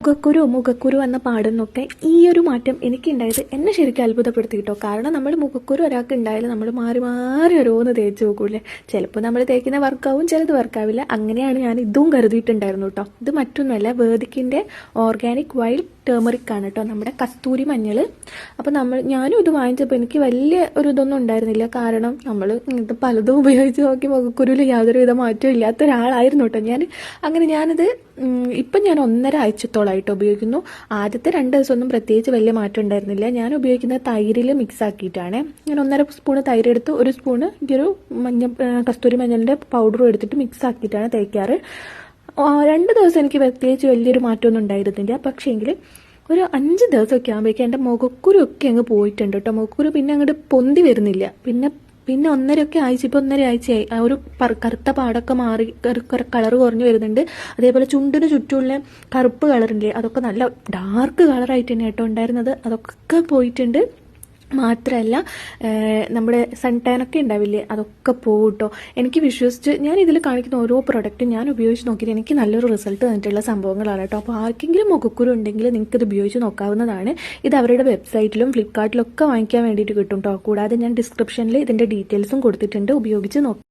മുഖക്കുരു എന്ന പാടുന്നൊക്കെ ഈ ഒരു മാറ്റം എനിക്കുണ്ടായത് എന്നെ ശരിക്കും അത്ഭുതപ്പെടുത്തി കേട്ടോ. കാരണം നമ്മൾ മുഖക്കുരു ഒരാൾക്ക് ഉണ്ടായാലും നമ്മൾ മാറി മാറി ഓരോന്ന് തേച്ച് നോക്കൂലേ. ചിലപ്പോൾ നമ്മൾ തേക്കുന്ന വർക്കാവും, ചിലത് വർക്കാവില്ല. അങ്ങനെയാണ് ഞാൻ ഇതും കരുതിയിട്ടുണ്ടായിരുന്നു കേട്ടോ. ഇത് മറ്റൊന്നുമല്ല, വേദിക്കിൻ്റെ ഓർഗാനിക് വൈൽഡ് ടേമറിക് ആണ് കേട്ടോ, നമ്മുടെ കസ്തൂരി മഞ്ഞൾ. അപ്പോൾ ഞാനും ഇത് വാങ്ങിച്ചപ്പോൾ എനിക്ക് വലിയ ഒരു ഇതൊന്നും ഉണ്ടായിരുന്നില്ല. കാരണം നമ്മൾ ഇത് പലതും ഉപയോഗിച്ച് നോക്കി മുഖക്കുരുവിൽ യാതൊരുവിധ മാറ്റവും ഇല്ലാത്ത ഒരാളായിരുന്നു കേട്ടോ ഞാൻ. ഞാനിത് ഇപ്പം ഞാൻ 1.5 ആഴ്ചത്തോളമായിട്ട് ഉപയോഗിക്കുന്നു. ആദ്യത്തെ 2 ദിവസമൊന്നും പ്രത്യേകിച്ച് വലിയ മാറ്റം ഉണ്ടായിരുന്നില്ല. ഞാൻ ഉപയോഗിക്കുന്ന തൈരിൽ മിക്സ് ആക്കിയിട്ടാണ്. ഞാൻ 1.5 സ്പൂണ് തൈര് എടുത്ത് 1 സ്പൂണ് ഈ ഒരു കസ്തൂരി മഞ്ഞളിൻ്റെ പൗഡറും എടുത്തിട്ട് മിക്സ് ആക്കിയിട്ടാണ് തേക്കാറ്. 2 ദിവസം എനിക്ക് പ്രത്യേകിച്ച് വലിയൊരു മാറ്റമൊന്നും ഉണ്ടായിരുന്നില്ല. പക്ഷേങ്കിൽ ഒരു 5 ദിവസമൊക്കെ ആകുമ്പോഴേക്കും എൻ്റെ മുഖക്കുരു ഒക്കെ അങ്ങ് പോയിട്ടുണ്ട് കേട്ടോ. മുഖക്കുരു പിന്നെ അങ്ങോട്ട് പൊന്തി വരുന്നില്ല. പിന്നെ 1.5 ആഴ്ച, ഇപ്പോൾ 1.5 ആഴ്ചയായി. ആ ഒരു കറുത്ത പാടൊക്കെ മാറി കളർ കുറഞ്ഞു വരുന്നുണ്ട്. അതേപോലെ ചുണ്ടിന് ചുറ്റുമുള്ള കറുപ്പ് കളറില്ലേ, അതൊക്കെ നല്ല ഡാർക്ക് കളറായിട്ട് തന്നെ കേട്ടോ ഉണ്ടായിരുന്നത്. അതൊക്കെ പോയിട്ടുണ്ട്. മാത്രമല്ല നമ്മുടെ സൺ ടാനൊക്കെ ഉണ്ടാവില്ലേ, അതൊക്കെ പോകും കേട്ടോ. എനിക്ക് വിശ്വസിച്ച് ഞാൻ ഇതിൽ കാണിക്കുന്ന ഓരോ പ്രൊഡക്റ്റും ഞാൻ ഉപയോഗിച്ച് നോക്കിയിട്ട് എനിക്ക് നല്ലൊരു റിസൾട്ട് തന്നിട്ടുള്ള സംഭവങ്ങളാണ് കേട്ടോ. അപ്പോൾ ആർക്കെങ്കിലും മുഖക്കുരു ഉണ്ടെങ്കിൽ നിങ്ങൾക്ക് ഇത് ഉപയോഗിച്ച് നോക്കാവുന്നതാണ്. ഇത് അവരുടെ വെബ്സൈറ്റിലും ഫ്ലിപ്കാർട്ടിലൊക്കെ വാങ്ങിക്കാൻ വേണ്ടിയിട്ട് കിട്ടും കേട്ടോ. കൂടാതെ ഞാൻ ഡിസ്ക്രിപ്ഷനിൽ ഇതിൻ്റെ ഡീറ്റെയിൽസും കൊടുത്തിട്ടുണ്ട്, ഉപയോഗിച്ച് നോക്കാം.